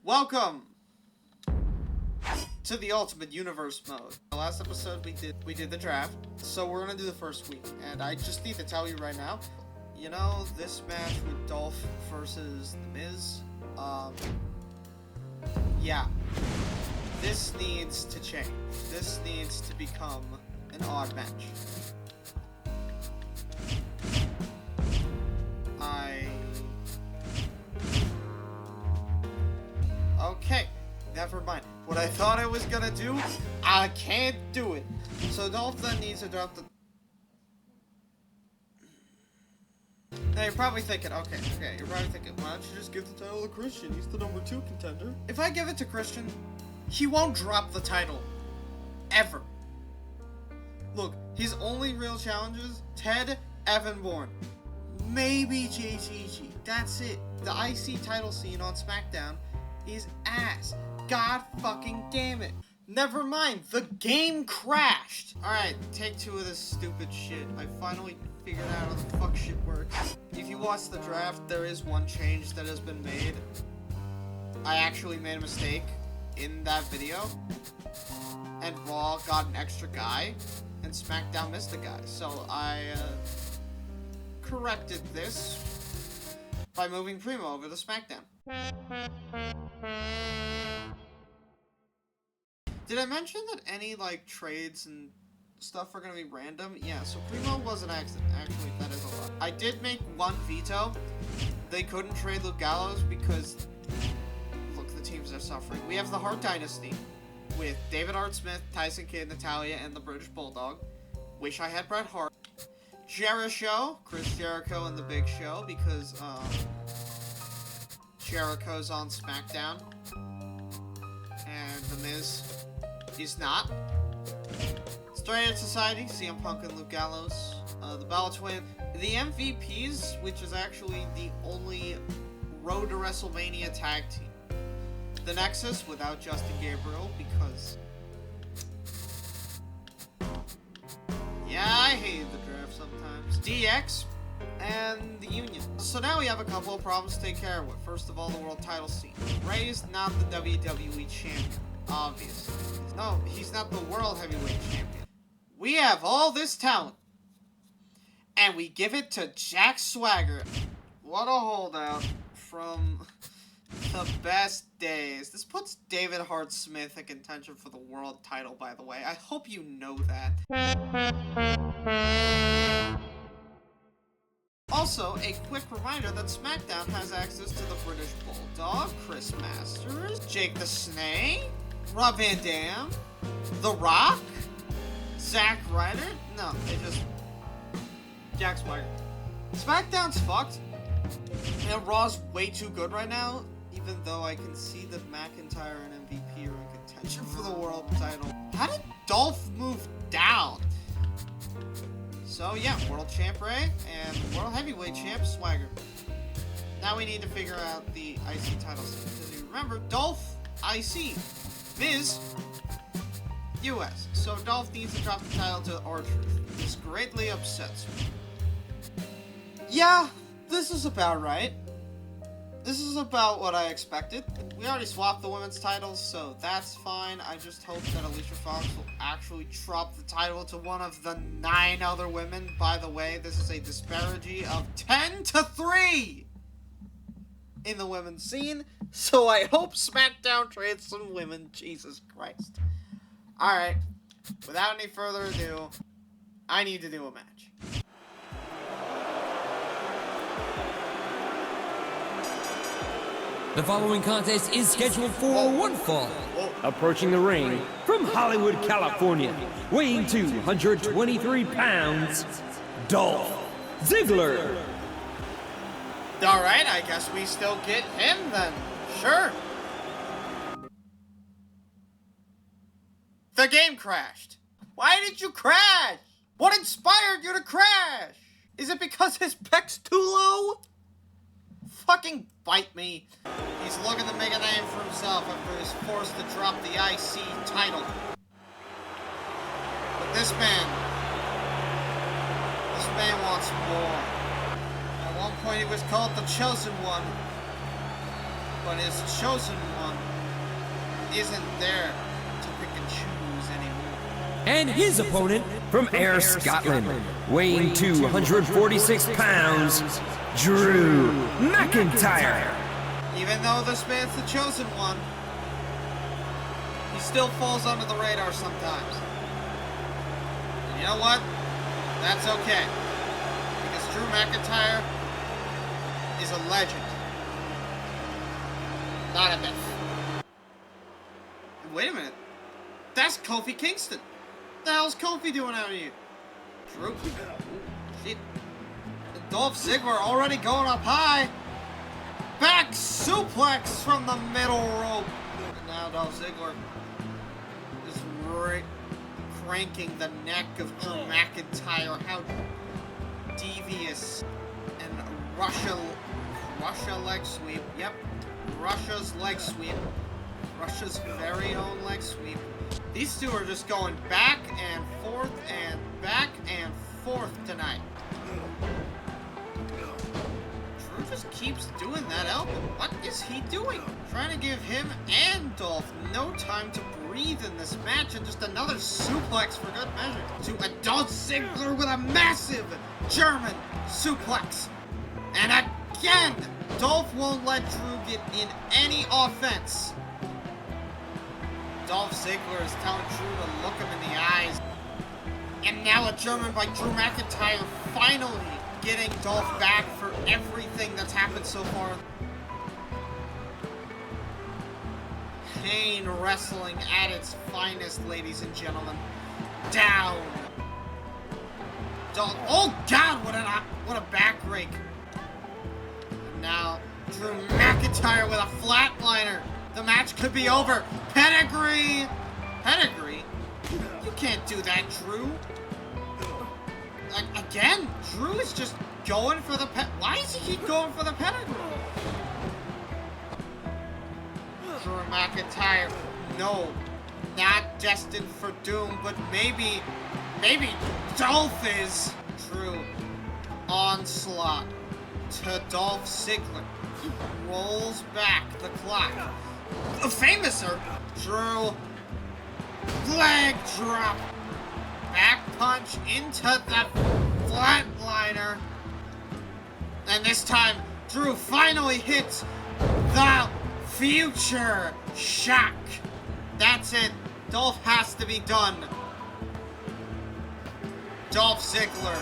Welcome to the Ultimate Universe mode. The last episode we did the draft, so we're gonna do the first week, and I just need to tell you right now, you know, this match with Dolph versus The Miz, yeah, this needs to change. This needs to become an odd match. Okay, never mind. What I thought I was gonna do, I can't do it. So Dolph then needs to drop the... Now you're probably thinking, okay, you're probably thinking, why don't you just give the title to Christian? He's the number 2 contender. If I give it to Christian, he won't drop the title. Ever. Look, his only real challenges, Ted, Evan Bourne. Maybe JGG. That's it. The IC title scene on SmackDown is ass. God fucking damn it. Never mind, the game crashed. Alright, take 2 of this stupid shit. I finally figured out how the fuck shit works. If you watch the draft, there is one change that has been made. I actually made a mistake in that video. And Raw got an extra guy, and SmackDown missed a guy. So I corrected this by moving Primo over to SmackDown. Did I mention that any, like, trades and stuff are gonna be random? Yeah, so Primo was an accident. Actually, that is a lot. I did make one veto. They couldn't trade Luke Gallows because, look, the teams are suffering. We have the Hart Dynasty with David Hart Smith, Tyson Kidd, Natalya, and the British Bulldog. Wish I had Bret Hart. Jeri-show, Chris Jericho and the Big Show, because, Jericho's on SmackDown, and The Miz is not. Straight Edge Society, CM Punk and Luke Gallows, the Bella Twin, the MVPs, which is actually the only Road to WrestleMania tag team. The Nexus without Justin Gabriel, because... yeah, I hate the draft sometimes. DX, and the Union. So now we have a couple of problems to take care of. First of all, the world title scene. Ray is not the WWE champion, obviously. No, he's not the world heavyweight champion. We have all this talent, and we give it to Jack Swagger. What a holdout from the best days. This puts David Hart Smith in contention for the world title, by the way. I hope you know that. Also, a quick reminder that SmackDown has access to the British Bulldog, Chris Masters, Jake the Snake, Rob Van Dam, The Rock, Zack Ryder. No, they just... Jack Swagger. SmackDown's fucked, and Raw's way too good right now, even though I can see that McIntyre and MVP are in contention for the world title. How did Dolph move down? So yeah, World Champ Ray and World Heavyweight Champ Swagger. Now we need to figure out the IC title scene. Because you remember, Dolph, IC, Miz, US. So Dolph needs to drop the title to R-Truth. This greatly upsets me. Yeah, this is about right. This is about what I expected. We already swapped the women's titles, so that's fine. I just hope that Alicia Fox will actually drop the title to one of the 9 other women. By the way, this is a disparity of 10-3 in the women's scene, so I hope SmackDown trades some women. Jesus Christ. Alright, without any further ado, I need to do a match. The following contest is scheduled for one fall. Approaching the ring from Hollywood, California, weighing 223 pounds, Dolph Ziggler. Alright, I guess we still get him then. Sure. The game crashed. Why did you crash? What inspired you to crash? Is it because his pec's too low? Fucking bite me. He's looking to make a name for himself after he's forced to drop the IC title. But this man wants more. At one point he was called the Chosen One. but his chosen one isn't there to pick and choose anymore. And his opponent from Ayr, Scotland, weighing 246 pounds, Drew McIntyre. Even though this man's the chosen one, he still falls under the radar sometimes. And you know what? That's okay. Because Drew McIntyre is a legend. Not a myth. And wait a minute. That's Kofi Kingston. What the hell's Kofi doing out here? Drew? Shit. Dolph Ziggler already going up high. Back suplex from the middle rope. And now Dolph Ziggler is cranking the neck of Drew McIntyre. How devious. And Russia leg sweep. Yep. Russia's leg sweep. Russia's very own leg sweep. These two are just going back and forth tonight. Drew just keeps doing that elbow. What is he doing? Trying to give him and Dolph no time to breathe in this match, and just another suplex for good measure to a Dolph Ziggler with a massive German suplex. And again, Dolph won't let Drew get in any offense. Dolph Ziggler is telling Drew to look him in the eyes. And now a German by Drew McIntyre, finally getting Dolph back for everything that's happened so far. Pain wrestling at its finest, ladies and gentlemen. Down. Dolph. Oh God! What a back rake. And now Drew McIntyre with a flatliner. The match could be over. Pedigree. Pedigree. You can't do that, Drew. Again, Drew is just going for the Why does he keep going for the pedigree? Drew McIntyre, no, not destined for doom, but maybe Dolph is. Drew, onslaught to Dolph Ziggler. Rolls back the clock. A famouser. Drew, leg drop. Back punch into the flatliner. And this time, Drew finally hits the future shock. That's it. Dolph has to be done. Dolph Ziggler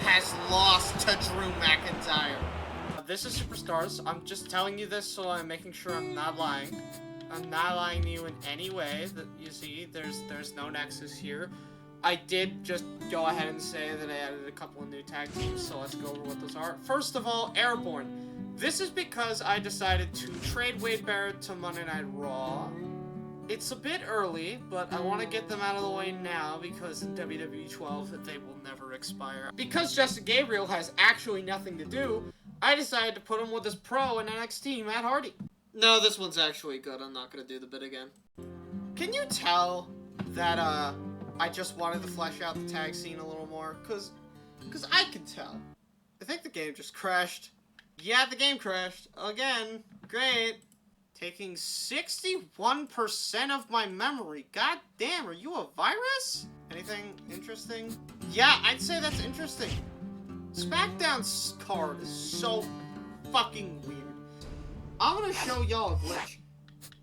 has lost to Drew McIntyre. This is Superstars. I'm just telling you this so I'm making sure I'm not lying. I'm not lying to you in any way. That you see, there's no nexus here. I did just go ahead and say that I added a couple of new tag teams, so let's go over what those are. First of all, Airborne. This is because I decided to trade Wade Barrett to Monday Night Raw. It's a bit early, but I want to get them out of the way now because in WWE 12 they will never expire. Because Justin Gabriel has actually nothing to do, I decided to put him with his pro in NXT, Matt Hardy. No, this one's actually good. I'm not going to do the bit again. Can you tell that, I just wanted to flesh out the tag scene a little more? Because I can tell. I think the game just crashed. Yeah, the game crashed. Again. Great. Taking 61% of my memory. God damn, are you a virus? Anything interesting? Yeah, I'd say that's interesting. SmackDown's card is so fucking weird. I'm gonna show y'all a glitch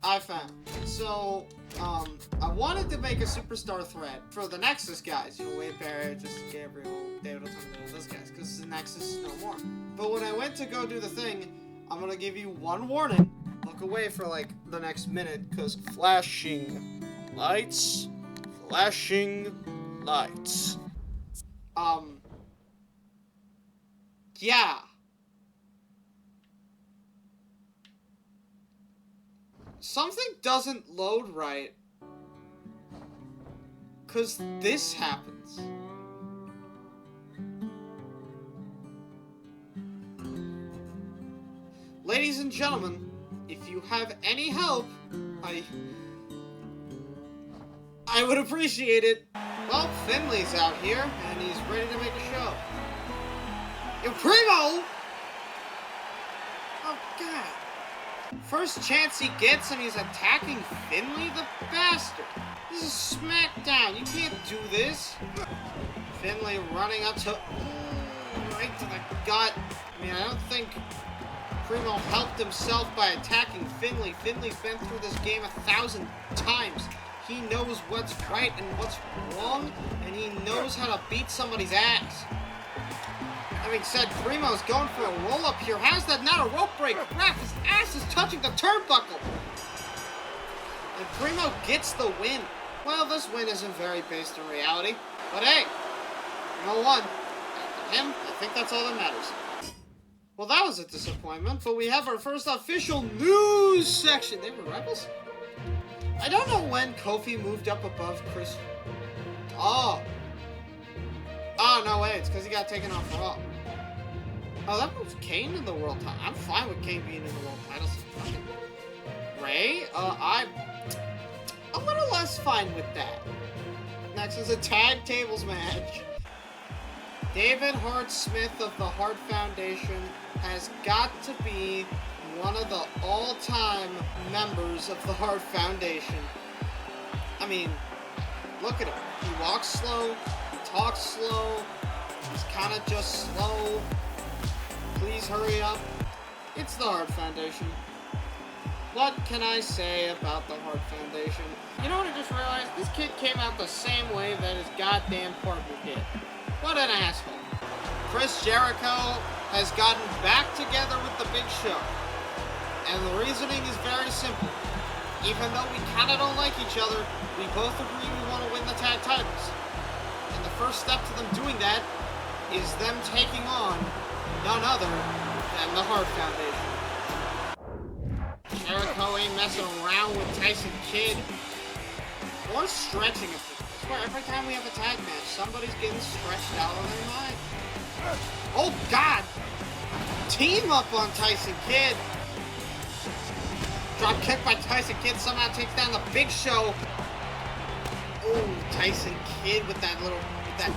I found. So, I wanted to make a superstar thread for the Nexus guys. You know, Wade Barrett, Justin Gabriel, David Otunga, those guys, because the Nexus is no more. But when I went to go do the thing, I'm gonna give you one warning. Look away for, like, the next minute, because flashing lights. Yeah. Something doesn't load right. Because this happens. Ladies and gentlemen, if you have any help, I would appreciate it. Well, Finlay's out here, and he's ready to make a show. Yo, Primo! Oh, God. First chance he gets and he's attacking Finlay, the bastard. This is SmackDown. You can't do this. Finlay running up to... right to the gut. I mean, I don't think Primo helped himself by attacking Finlay. Finlay's been through this game 1,000 times. He knows what's right and what's wrong, and he knows how to beat somebody's ass. Having said, Primo's going for a roll-up here. How's that not a rope break? Crap, his ass is touching the turnbuckle. And Primo gets the win. Well, this win isn't very based in reality. But hey, Primo won. And him, I think that's all that matters. Well, that was a disappointment, but we have our first official news section. They were Rebels? I don't know when Kofi moved up above Chris. Oh, no way. It's because he got taken off Raw. Oh, that moves Kane in the world title. I'm fine with Kane being in the world title. Ray? I'm a little less fine with that. Next is a tag tables match. David Hart Smith of the Hart Foundation has got to be one of the all-time members of the Hart Foundation. I mean, look at him. He walks slow, he talks slow, he's kind of just slow. Please hurry up. It's the Hart Foundation. What can I say about the Hart Foundation? You know what I just realized? This kid came out the same way that his goddamn partner did. What an asshole. Chris Jericho has gotten back together with the Big Show. And the reasoning is very simple. Even though we kind of don't like each other, we both agree we want to win the tag titles. And the first step to them doing that is them taking on none other than the Hart Foundation. Jericho ain't messing around with Tyson Kidd. Or stretching it. I swear, every time we have a tag match, somebody's getting stretched out of their mind. Oh, God! Team up on Tyson Kidd. Drop kick by Tyson Kidd somehow takes down the Big Show. Oh, Tyson Kidd with that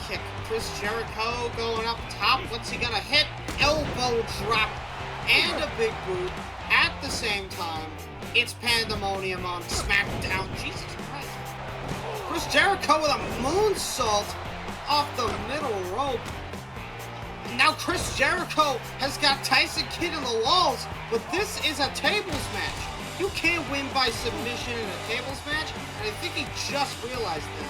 kick. Chris Jericho going up top. What's he gonna hit? Elbow drop and a big boot at the same time. It's pandemonium on SmackDown. Jesus Christ. Chris Jericho with a moonsault off the middle rope. Now Chris Jericho has got Tyson Kidd in the walls, but this is a tables match. You can't win by submission in a tables match, and I think he just realized that.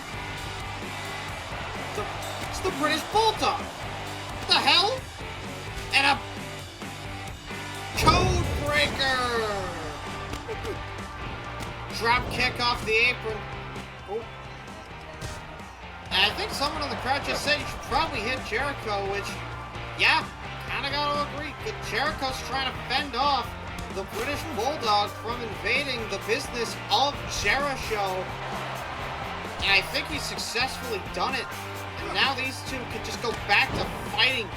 It's the British Bulldog. What the hell? And a code breaker. Drop kick off the apron. Oh. And I think someone in the crowd just said you should probably hit Jericho, which, yeah, kind of got to agree. But Jericho's trying to fend off the British Bulldog from invading the business of Jeri-show. And I think he's successfully done it. And now these two could just go back to fighting.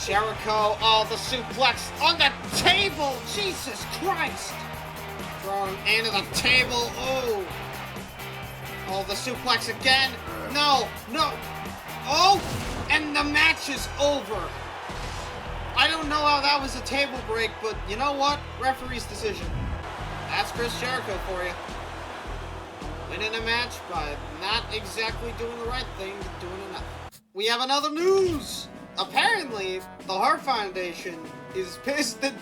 Jericho, oh, the suplex on the table! Jesus Christ! Throwing into the table, oh! Oh, the suplex again! No! Oh! And the match is over! I don't know how that was a table break, but you know what? Referee's decision. That's Chris Jericho for you. Winning a match by not exactly doing the right thing, but doing enough. We have another news! Apparently, the Hart Foundation is pissed that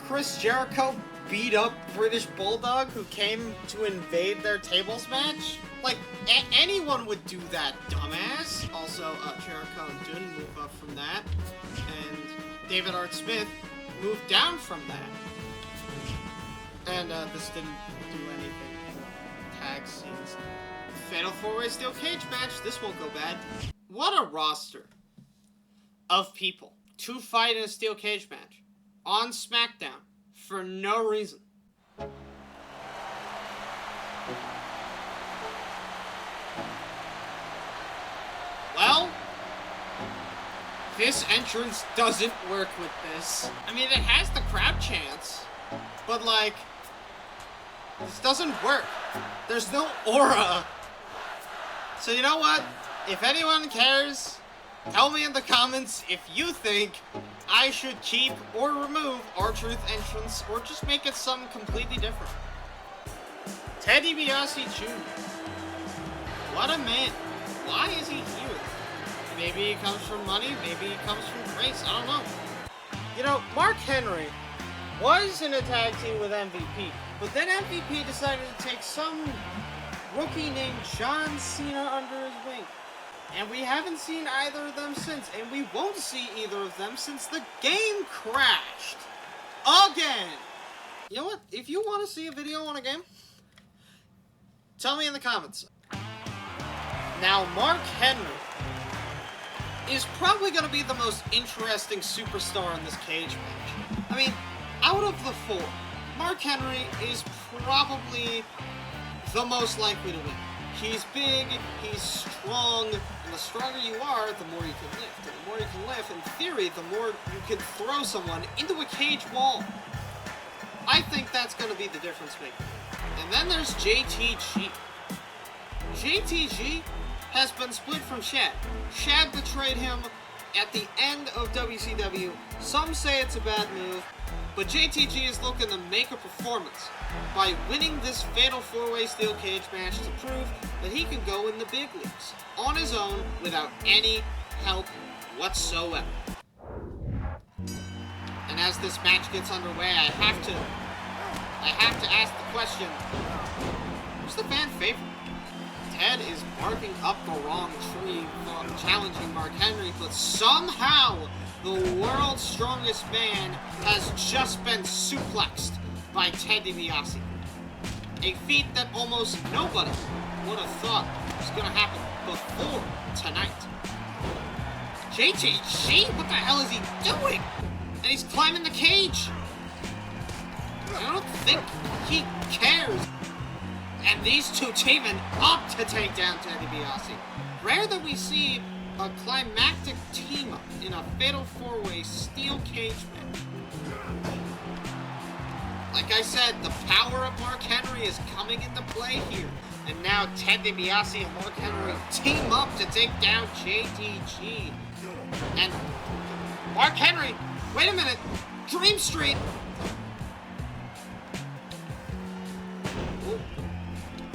Chris Jericho beat up British Bulldog who came to invade their tables match. Like, anyone would do that, dumbass. Also, Jericho didn't move up from that. And David Hart Smith moved down from that. And this didn't do anything for tag scenes. Fatal 4-way steel cage match. This won't go bad. What a roster of people to fight in a steel cage match on SmackDown for no reason. Well, this entrance doesn't work with this. I mean, it has the crowd chants, but like, this doesn't work. There's no aura. So you know what? If anyone cares, tell me in the comments if you think I should keep or remove R-Truth entrance or just make it something completely different. Ted DiBiase Jr. What a man. Why is he here? Maybe he comes from money, maybe he comes from grace, I don't know. You know, Mark Henry was in a tag team with MVP, but then MVP decided to take some rookie named John Cena under his wing. And we haven't seen either of them since, and we won't see either of them since the game crashed. Again! You know what? If you want to see a video on a game, tell me in the comments. Now, Mark Henry is probably going to be the most interesting superstar in this cage match. I mean, out of the four, Mark Henry is probably the most likely to win. He's big, he's strong, and the stronger you are, the more you can lift. And the more you can lift, in theory, the more you can throw someone into a cage wall. I think that's going to be the difference maker. And then there's JTG. JTG has been split from Shad. Shad betrayed him at the end of WCW. Some say it's a bad move, but JTG is looking to make a performance by winning this fatal 4-way steel cage match to prove that he can go in the big leagues on his own without any help whatsoever. And as this match gets underway, I have to ask the question, who's the fan favorite? Ted is barking up the wrong tree, challenging Mark Henry, but somehow the world's strongest man has just been suplexed by Ted DiBiase. A feat that almost nobody would have thought was going to happen before tonight. JTG, what the hell is he doing? And he's climbing the cage. I don't think he cares. And these two teaming up to take down Ted DiBiase. Rare that we see a climactic team-up in a fatal 4-way steel cage match. Like I said, the power of Mark Henry is coming into play here. And now Ted DiBiase and Mark Henry team up to take down JTG. And Mark Henry, wait a minute, Dream Street.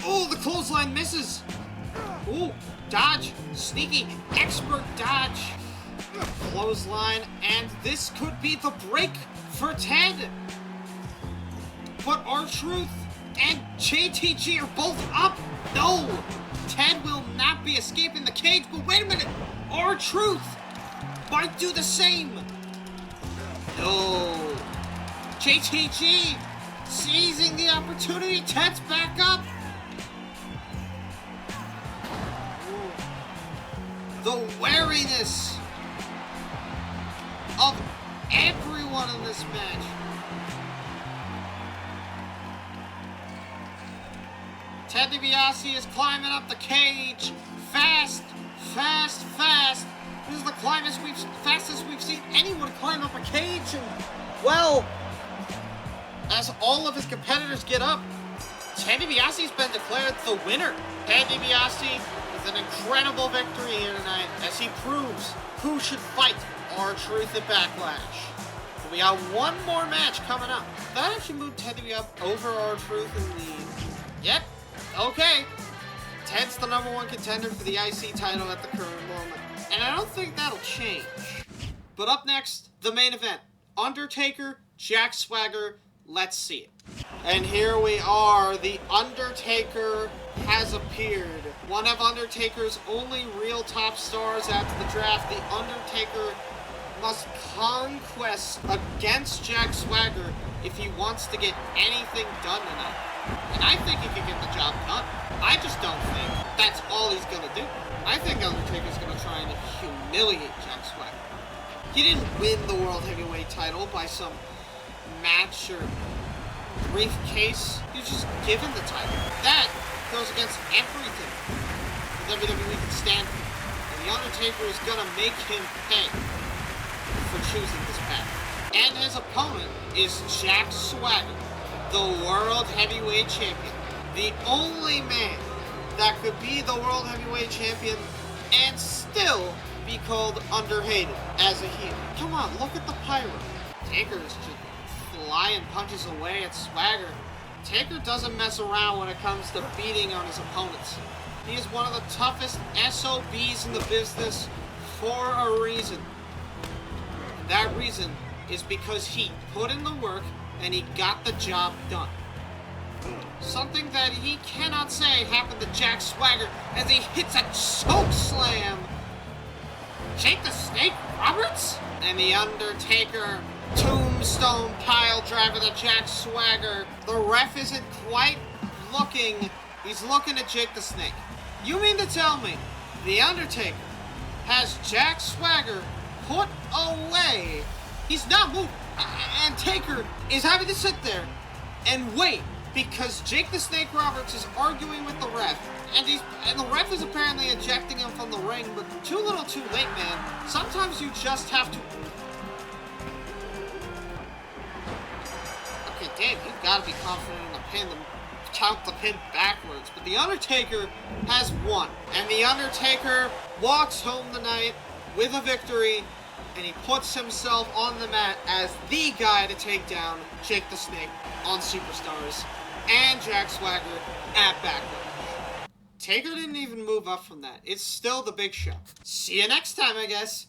Oh, the clothesline misses. Oh, dodge, sneaky, expert dodge. Clothesline, and this could be the break for Ted. But R-Truth and JTG are both up. No, Ted will not be escaping the cage, but wait a minute. R-Truth might do the same. No. JTG seizing the opportunity. Ted's back up. The wariness of everyone in this match. Ted DiBiase is climbing up the cage. Fast, fast, fast. This is the fastest we've seen anyone climb up a cage. And, well, as all of his competitors get up, Ted DiBiase's been declared the winner. Ted DiBiase with an incredible victory here tonight as he proves who should fight R-Truth at Backlash. We got one more match coming up. That actually moved Ted DiBiase over R-Truth in the... Yep. Okay. Ted's the #1 contender for the IC title at the current moment. And I don't think that'll change. But up next, the main event. Undertaker, Jack Swagger. Let's see it. And here we are. The Undertaker has appeared. One of Undertaker's only real top stars after the draft. The Undertaker must conquest against Jack Swagger if he wants to get anything done tonight. And I think he can get the job done. I just don't think that's all he's going to do. I think Undertaker's going to try and humiliate Jack Swagger. He didn't win the World Heavyweight title by some match or briefcase. He was just given the title. That goes against everything the WWE can stand for. And the Undertaker is going to make him pay for choosing this path. And his opponent is Jack Swagger, the World Heavyweight Champion. The only man that could be the World Heavyweight Champion and still be called underhated as a heel. Come on, look at the pyro. Taker's just flying punches away at Swagger. Taker doesn't mess around when it comes to beating on his opponents. He is one of the toughest SOBs in the business for a reason. And that reason is because he put in the work and he got the job done. Something that he cannot say happened to Jack Swagger as he hits a choke slam. Jake the Snake Roberts? And the Undertaker tombstone pile driver to Jack Swagger. The ref isn't quite looking. He's looking at Jake the Snake. You mean to tell me the Undertaker has Jack Swagger put away? He's not moving. And Taker is having to sit there and wait because Jake the Snake Roberts is arguing with the ref. And the ref is apparently ejecting him from the ring, but too little too late, man. Sometimes you just have to... Okay, Dave, you've got to be confident in the pin to count the pin backwards. But the Undertaker has won. And the Undertaker walks home tonight with a victory, and he puts himself on the mat as the guy to take down Jake the Snake on Superstars and Jack Swagger at Backlash. Taker didn't even move up from that. It's still the Big Show. See you next time, I guess.